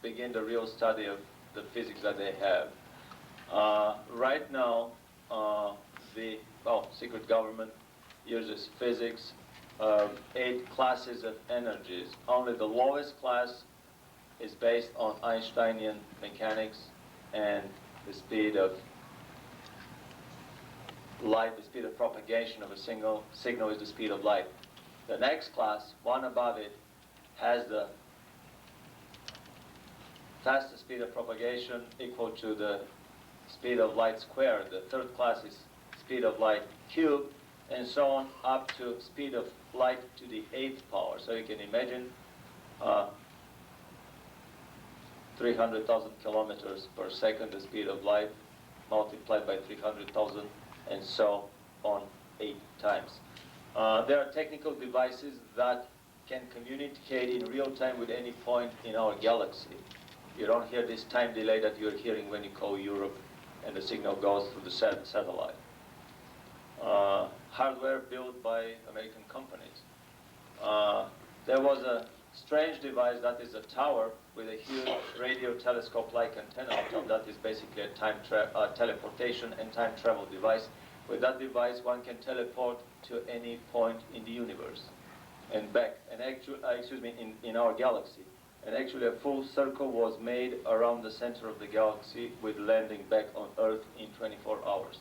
begin the real study of the physics that they have. Right now, the secret government uses physics of 8 classes of energies. Only the lowest class is based on Einsteinian mechanics, and the speed of light, the speed of propagation of a single signal is the speed of light. The next class, one above it, has the fastest speed of propagation equal to the speed of light squared. The third class is speed of light cubed, and so on up to speed of light to the 8th power. So you can imagine 300,000 kilometers per second, the speed of light, multiplied by 300,000, and so on 8 times. There are technical devices that can communicate in real time with any point in our galaxy. You don't hear this time delay that you're hearing when you call Europe and the signal goes through the satellite. Hardware built by American companies. There was a strange device that is a tower with a huge radio telescope-like antenna on top. That is basically a teleportation and time travel device. With that device, one can teleport to any point in the universe and back, and in our galaxy. And actually, a full circle was made around the center of the galaxy with landing back on Earth in 24 hours.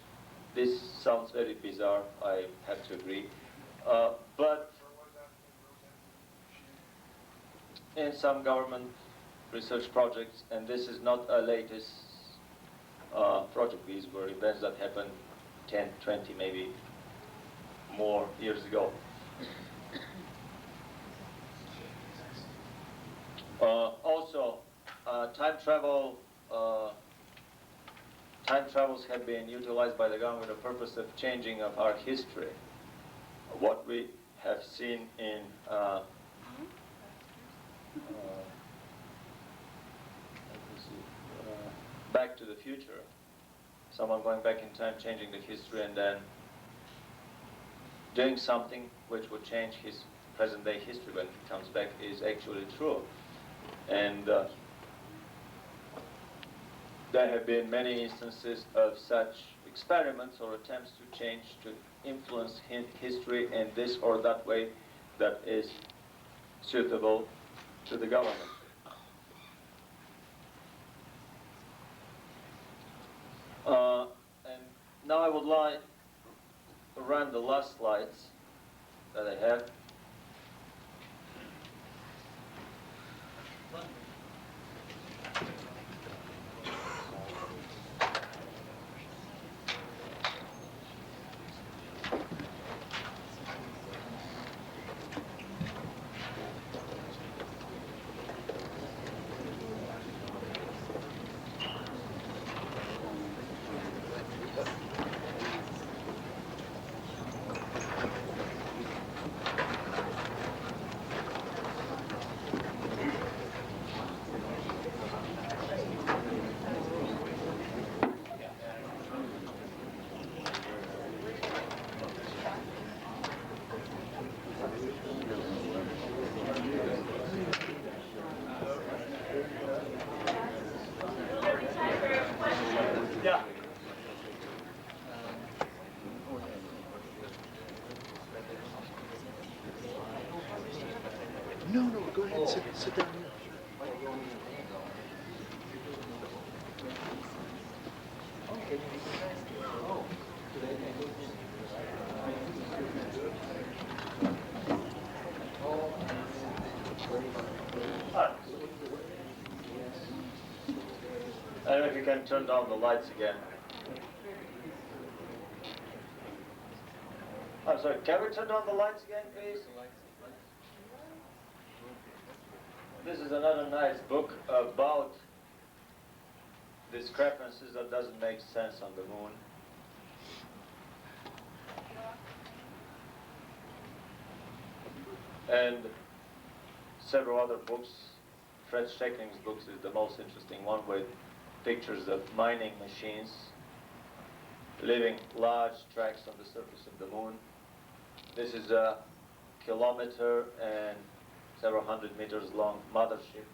This sounds very bizarre, I have to agree. But in some government research projects, and this is not a latest project, these were events that happened 10, 20, maybe more years ago. Also, time travels have been utilized by the government for the purpose of changing of our history. What we have seen in Back to the Future, someone going back in time, changing the history, and then doing something which would change his present-day history when he comes back is actually true. And there have been many instances of such experiments or attempts to change, to influence history in this or that way that is suitable to the government. And now I would like to run the last slides that I have. No, go ahead, sit down here. I don't know if you can turn down the lights again. I'm sorry, can we turn down the lights again, please? This is another nice book about discrepancies that doesn't make sense on the moon. And several other books. Fred Sheckling's books is the most interesting one, with pictures of mining machines leaving large tracks on the surface of the moon. This is a kilometer and several hundred meters long mothership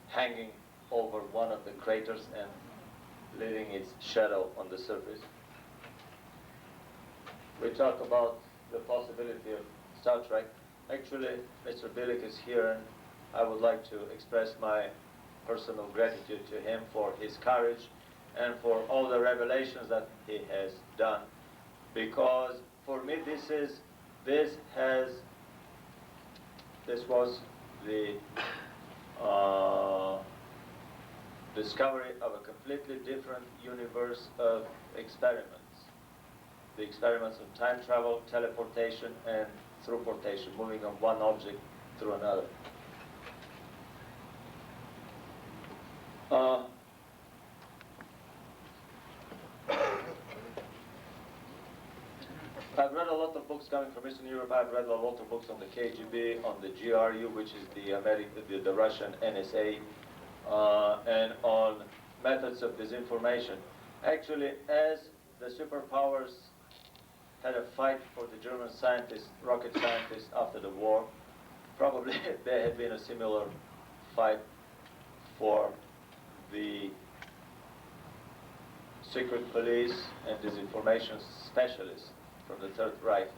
hanging over one of the craters and leaving its shadow on the surface. We talk about the possibility of Star Trek. Actually, Mr. Bilic is here, and I would like to express my personal gratitude to him for his courage and for all the revelations that he has done. Because for me, this was the discovery of a completely different universe of experiments. The experiments of time travel, teleportation, and throughportation, moving on one object through another. I've read a lot of books coming from Eastern Europe. I've read a lot of books on the KGB, on the GRU, which is the Russian NSA, and on methods of disinformation. Actually, as the superpowers had a fight for the German scientists, rocket scientists after the war, probably there had been a similar fight for the secret police and disinformation specialists from the Third Reich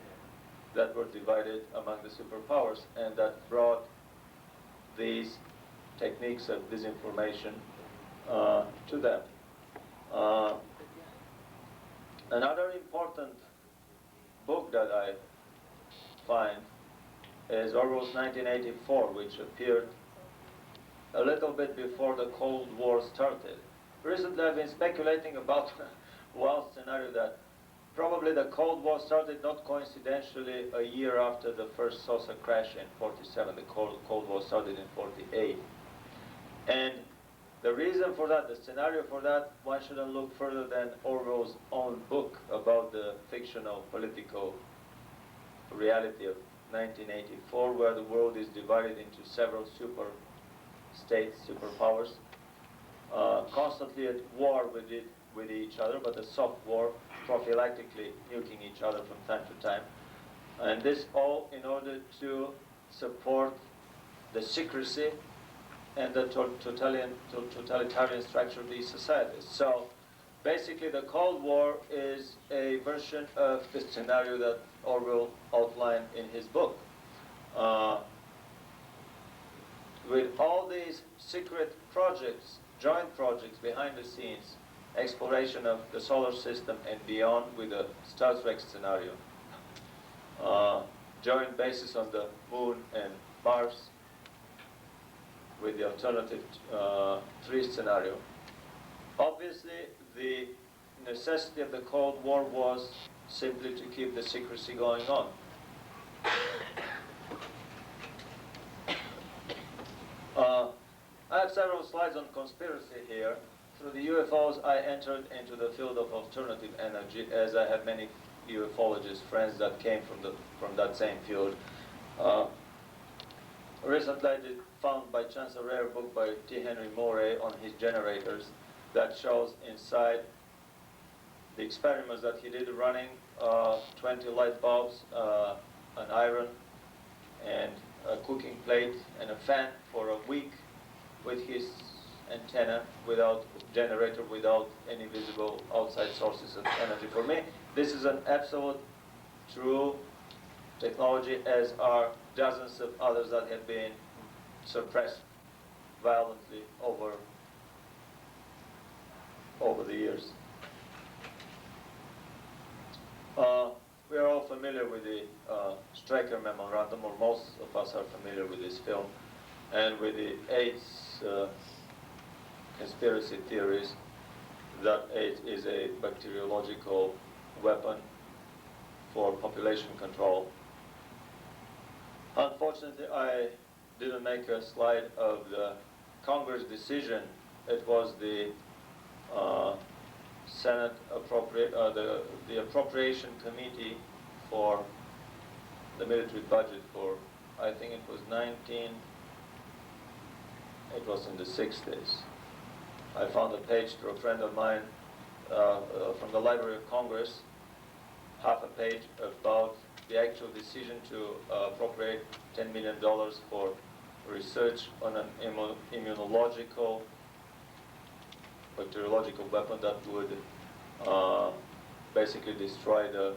that were divided among the superpowers, and that brought these techniques of disinformation to them. Another important book that I find is Orwell's 1984, which appeared a little bit before the Cold War started. Recently I've been speculating about one scenario that probably the Cold War started not coincidentally a year after the first saucer crash in 47. The Cold War started in 48. And the reason for that, the scenario for that, one shouldn't look further than Orwell's own book about the fictional political reality of 1984, where the world is divided into several super states, superpowers, constantly at war with each other, but a soft war, prophylactically nuking each other from time to time. And this all in order to support the secrecy and the totalitarian structure of these societies. So basically the Cold War is a version of the scenario that Orwell outlined in his book. With all these secret projects, joint projects behind the scenes, exploration of the solar system and beyond with the Star Trek scenario, joint bases on the Moon and Mars with the alternative 3 scenario. Obviously, the necessity of the Cold War was simply to keep the secrecy going on. I have several slides on conspiracy here. Through the UFOs, I entered into the field of alternative energy, as I have many ufologist friends that came from that same field. Recently, I found by chance a rare book by T. Henry Moray on his generators that shows inside the experiments that he did running 20 light bulbs, an iron, and a cooking plate and a fan for a week with his antenna, without generator, without any visible outside sources of energy. For me, this is an absolute true technology, as are dozens of others that have been suppressed violently over the years. We are all familiar with the Stryker Memorandum, or most of us are familiar with this film, and with the AIDS conspiracy theories that AIDS is a bacteriological weapon for population control. Unfortunately, I didn't make a slide of the Congress decision. It was the Senate the Appropriation Committee for the military budget for, I think it was it was in the 60s. I found a page through a friend of mine from the Library of Congress, half a page about the actual decision to appropriate $10 million for research on an immunological bacteriological weapon that would basically destroy the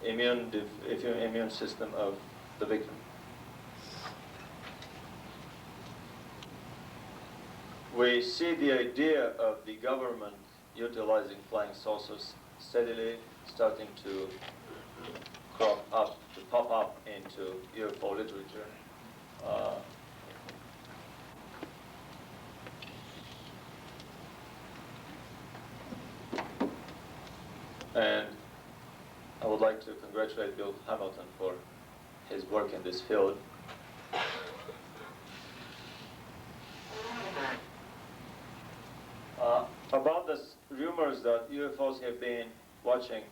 immune system of the victim. We see the idea of the government utilizing flying saucers steadily starting to pop up into UFO literature. And I would like to congratulate Bill Hamilton for his work in this field. About the rumors that UFOs have been watching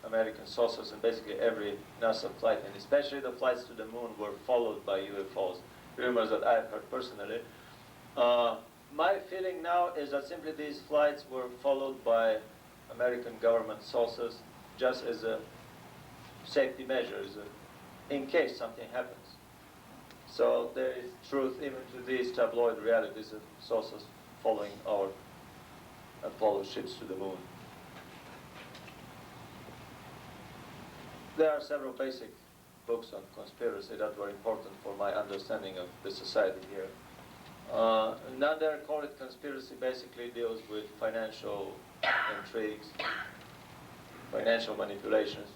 American saucers, and basically every NASA flight, and especially the flights to the moon, were followed by UFOs. Rumors that I've heard personally. My feeling now is that simply these flights were followed by American government saucers just as a safety measure, in case something happens. So there is truth even to these tabloid realities of saucers following our Apollo ships to the moon. There are several basic books on conspiracy that were important for my understanding of the society here. Now they call it conspiracy, basically deals with financial intrigues, financial manipulations.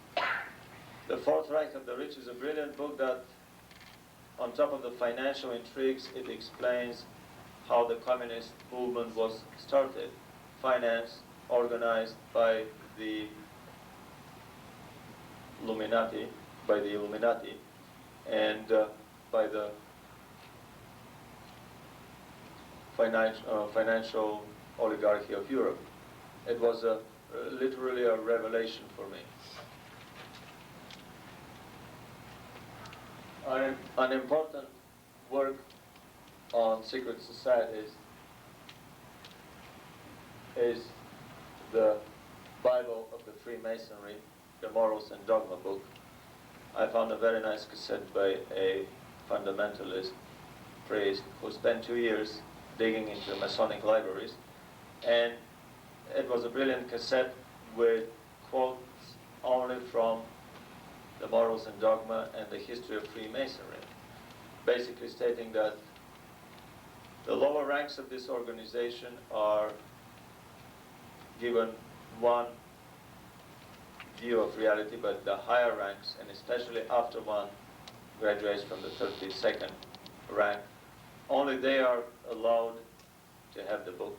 The Fourth Reich of the Rich is a brilliant book that, on top of the financial intrigues, it explains how the communist movement was started, financed, organized by the Illuminati, and by the financial oligarchy of Europe. It was literally a revelation for me. An important work on secret societies is the Bible of the Freemasonry, the Morals and Dogma book. I found a very nice cassette by a fundamentalist priest who spent 2 years digging into Masonic libraries, and it was a brilliant cassette with quotes only from the Morals and Dogma and the history of Freemasonry, basically stating that the lower ranks of this organization are given one view of reality, but the higher ranks, and especially after one graduates from the 32nd rank, only they are allowed to have the book.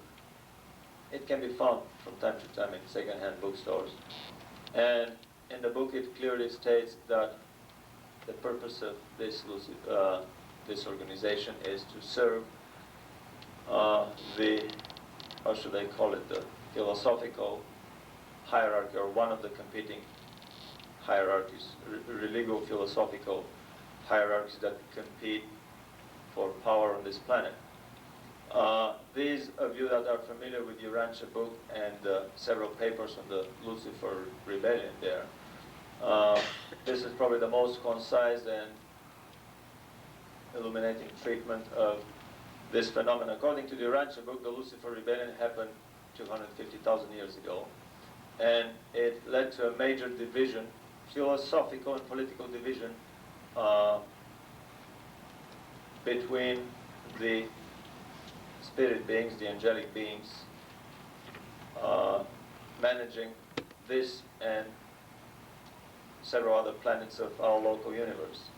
It can be found from time to time in second-hand bookstores. And in the book it clearly states that the purpose of this organization is to serve the, how should I call it, the philosophical hierarchy, or one of the competing hierarchies, religio-philosophical hierarchies that compete for power on this planet. These of you that are familiar with the Urantia book and several papers on the Lucifer rebellion there, this is probably the most concise and illuminating treatment of this phenomenon. According to the Urantia book, the Lucifer rebellion happened 250,000 years ago, and it led to a major division, philosophical and political division, between the spirit beings, the angelic beings, managing this and several other planets of our local universe.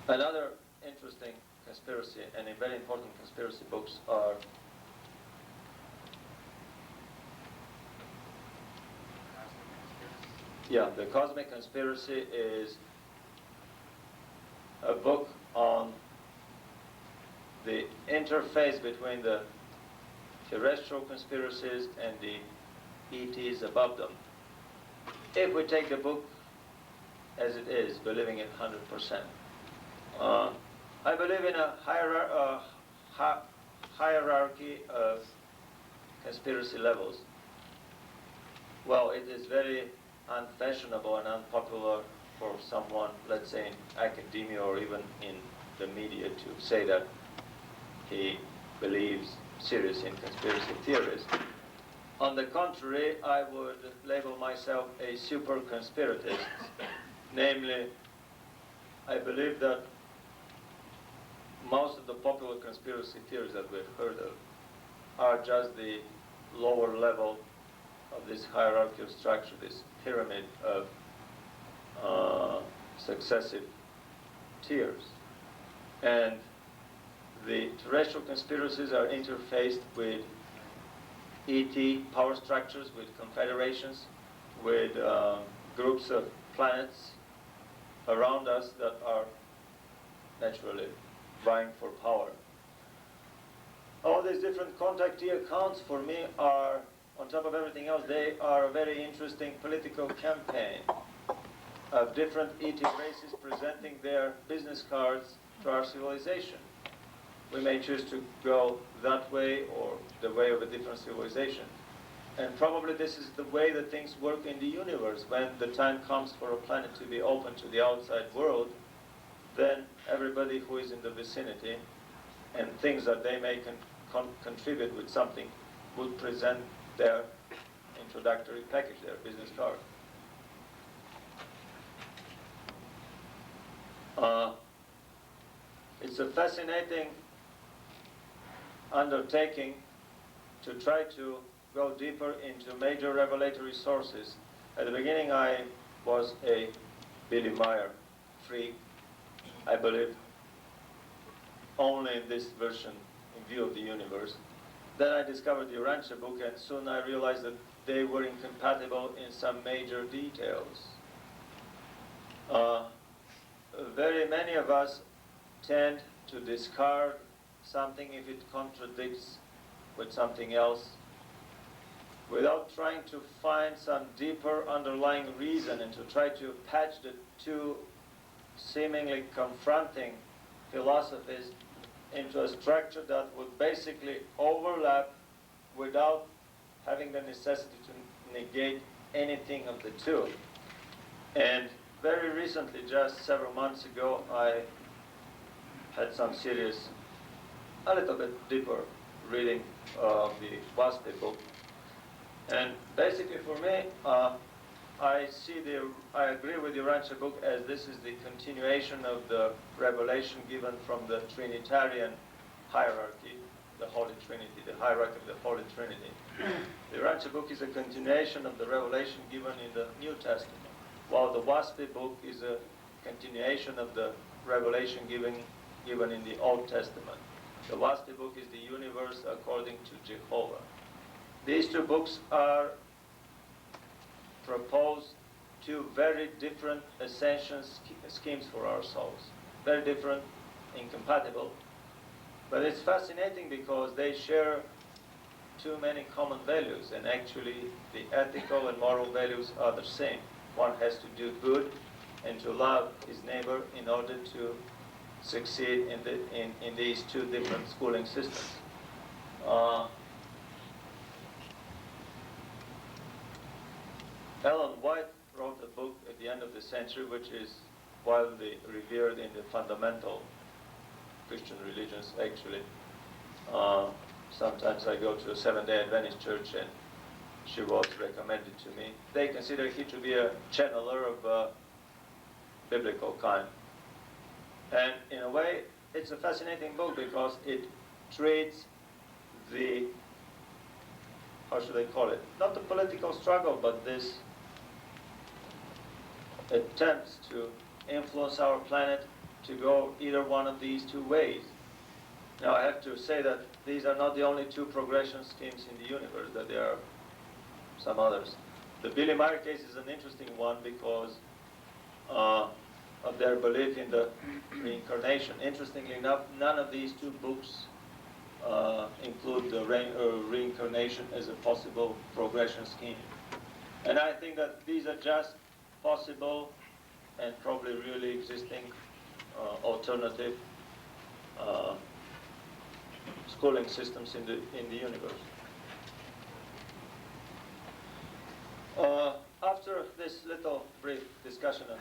Another interesting conspiracy, and very important conspiracy books are the Cosmic Conspiracy is a book on the interface between the terrestrial conspiracies and the ETs above them. If we take the book as it is, believing it 100%, I believe in a hierarchy of conspiracy levels. Well, it is very unfashionable and unpopular for someone, let's say in academia or even in the media to say that he believes seriously in conspiracy theories. On the contrary, I would label myself a super conspiratist. Namely, I believe that most of the popular conspiracy theories that we've heard of are just the lower level of this hierarchical structure, this pyramid of successive tiers. And the terrestrial conspiracies are interfaced with ET power structures, with confederations, with groups of planets around us that are naturally vying for power. All these different contactee accounts for me are, on top of everything else, they are a very interesting political campaign of different ET races presenting their business cards to our civilization. We may choose to go that way or the way of a different civilization. And probably this is the way that things work in the universe. When the time comes for a planet to be open to the outside world, then everybody who is in the vicinity and thinks that they may contribute with something would present their introductory package, their business card. It's a fascinating undertaking to try to go deeper into major revelatory sources. At the beginning, I was a Billy Meyer freak. I believed only in this version, in view of the universe. Then I discovered the Urantia book, and soon I realized that they were incompatible in some major details. Very many of us tend to discard something if it contradicts with something else, without trying to find some deeper underlying reason and to try to patch the two seemingly confronting philosophies into a structure that would basically overlap without having the necessity to negate anything of the two. And very recently, just several months ago, I had some serious, a little bit deeper reading of the WASP book. And basically for me, I agree with the Urantia book as this is the continuation of the revelation given from the Trinitarian hierarchy, the Holy Trinity, the hierarchy of the Holy Trinity. The Urantia book is a continuation of the revelation given in the New Testament, while the WASP book is a continuation of the revelation given in the Old Testament. The WASP book is the universe according to Jehovah. These two books are propose two very different ascension schemes for our souls. Very different, incompatible. But it's fascinating because they share too many common values, and actually the ethical and moral values are the same. One has to do good and to love his neighbor in order to succeed in these two different schooling systems. Ellen White wrote a book at the end of the century which is widely revered in the fundamental Christian religions, actually. Sometimes I go to a Seventh-day Adventist church and she was recommended to me. They consider he to be a channeler of biblical kind. And in a way, it's a fascinating book because it treats the, how should I call it, not the political struggle, but this attempts to influence our planet to go either one of these two ways. Now I have to say that these are not the only two progression schemes in the universe, that there are some others. The Billy Meyer case is an interesting one because of their belief in the reincarnation. Interestingly enough, none of these two books include the reincarnation as a possible progression scheme. And I think that these are just possible and probably really existing alternative schooling systems in the universe. After this little brief discussion on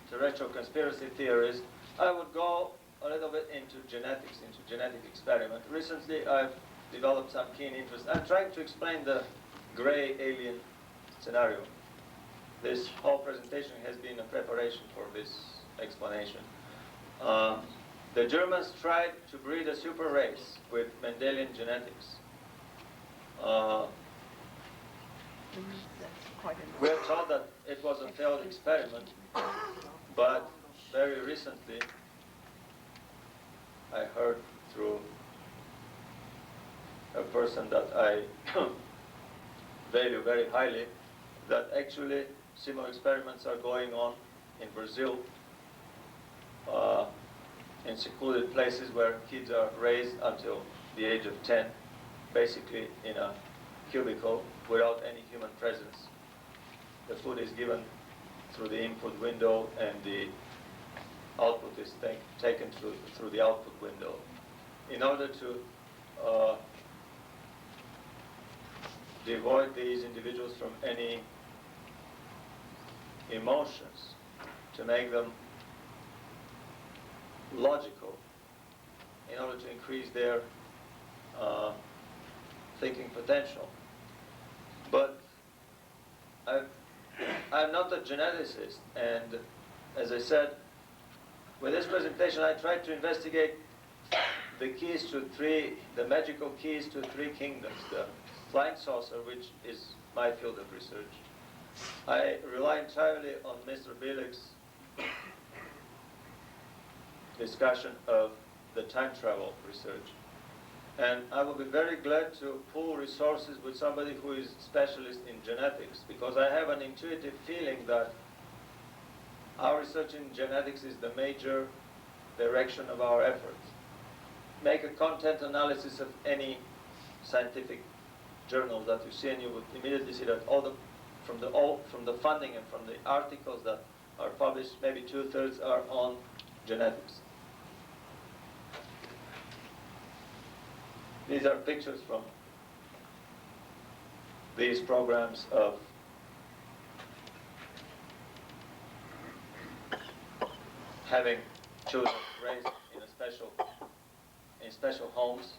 terrestrial conspiracy theories, I would go a little into genetics, into genetic experiment. Recently, I've developed some keen interest. I'm trying to explain the gray alien scenario. This whole presentation has been a preparation for this explanation. The Germans tried to breed a super race with Mendelian genetics. We're told that it was a failed experiment, but very recently I heard through a person that I value very highly that actually similar experiments are going on in Brazil, in secluded places where kids are raised until the age of 10, basically in a cubicle without any human presence. The food is given through the input window and the output is taken through the output window. In order to devoid these individuals from any emotions, to make them logical, in order to increase their thinking potential. But I'm not a geneticist, and as I said, with this presentation I tried to investigate the magical keys to three kingdoms, the flying saucer, which is my field of research. I rely entirely on Mr. Bilik's discussion of the time travel research. And I will be very glad to pool resources with somebody who is specialist in genetics, because I have an intuitive feeling that our research in genetics is the major direction of our efforts. Make a content analysis of any scientific journal that you see, and you will immediately see that from the funding and from the articles that are published, maybe 2/3 are on genetics. These are pictures from these programs of having children raised in special homes.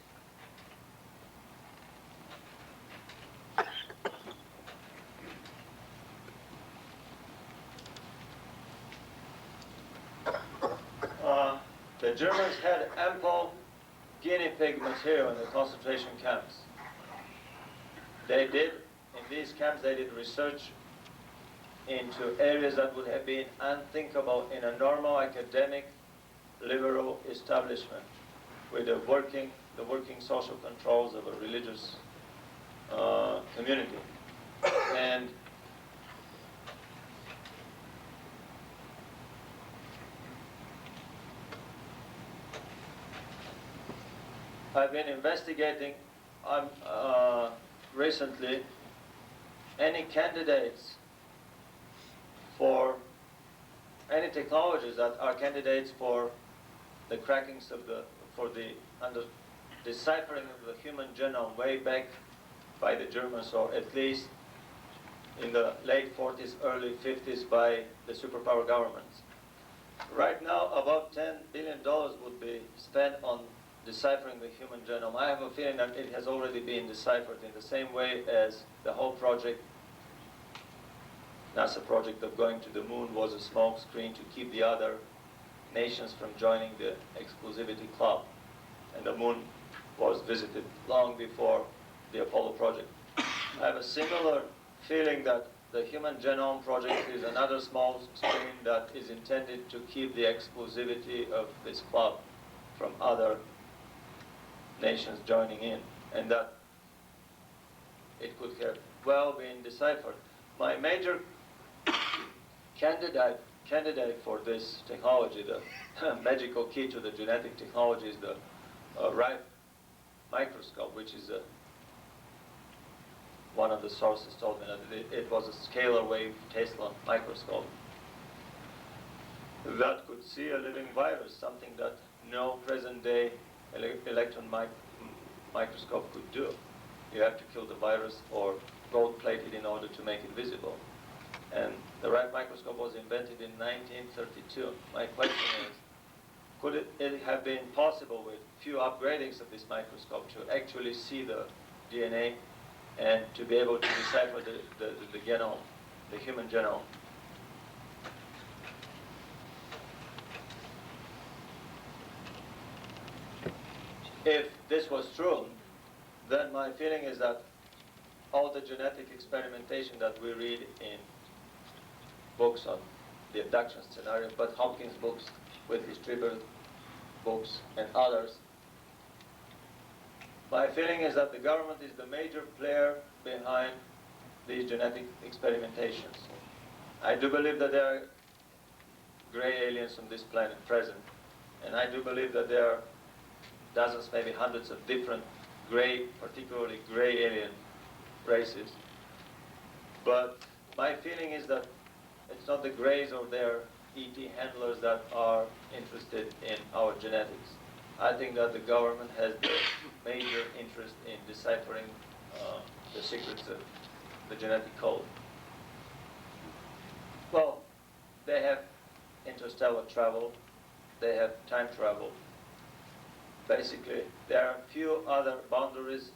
The Germans had ample guinea pig material in the concentration camps. In these camps, they did research into areas that would have been unthinkable in a normal academic liberal establishment with the working social controls of a religious community. And I've been investigating recently any candidates for any technologies that are candidates for the crackings of for the deciphering of the human genome way back by the Germans, or at least in the late 40s, early 50s by the superpower governments. Right now, about $10 billion would be spent on deciphering the human genome. I have a feeling that it has already been deciphered in the same way as the whole NASA project of going to the moon was a smokescreen to keep the other nations from joining the exclusivity club. And the moon was visited long before the Apollo project. I have a similar feeling that the Human Genome Project is another small screen that is intended to keep the exclusivity of this club from other nations joining in, and that it could have well been deciphered. My major candidate for this technology, the magical key to the genetic technology, is the Rife microscope, which is one of the sources told me that it was a scalar wave Tesla microscope that could see a living virus, something that no present-day electron microscope could do. You have to kill the virus or gold-plate it in order to make it visible. And the Rife microscope was invented in 1932. My question is, could it have been possible with few upgradings of this microscope to actually see the DNA and to be able to decipher the genome, the human genome? If this was true, then my feeling is that all the genetic experimentation that we read in books on the abduction scenario, but Hopkins books, with his Tribble books and others, my feeling is that the government is the major player behind these genetic experimentations. I do believe that there are gray aliens on this planet present, and I do believe that there are dozens, maybe hundreds of different gray, particularly gray alien races. But my feeling is that it's not the Greys or their ET handlers that are interested in our genetics. I think that the government has the major interest in deciphering the secrets of the genetic code. Well, they have interstellar travel, they have time travel. Basically, there are a few other boundaries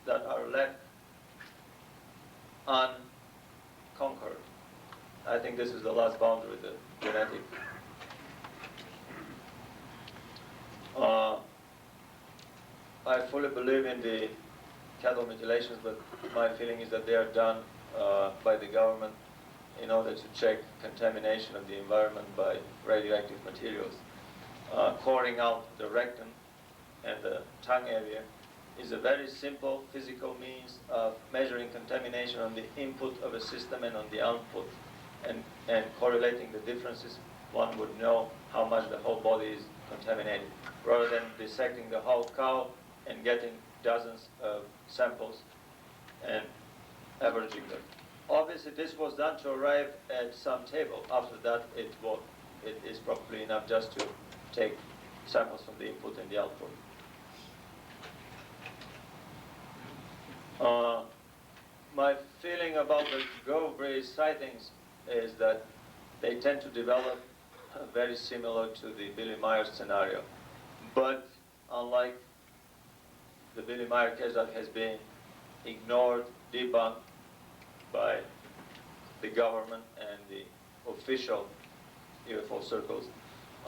that are left unconquered. I think this is the last boundary, the genetic. I fully believe in the cattle mutilations, but my feeling is that they are done by the government in order to check contamination of the environment by radioactive materials. Coring out the rectum and the tongue area is a very simple physical means of measuring contamination on the input of a system and on the output, and correlating the differences. One would know how much the whole body is contaminated, rather than dissecting the whole cow and getting dozens of samples and averaging them. Obviously, this was done to arrive at some table. After that, it is probably enough just to take samples from the input and the output. My feeling about the Go Breeze sightings is that they tend to develop very similar to the Billy Meyer scenario. But unlike the Billy Meyer case that has been ignored, debunked by the government and the official UFO circles,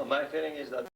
my feeling is that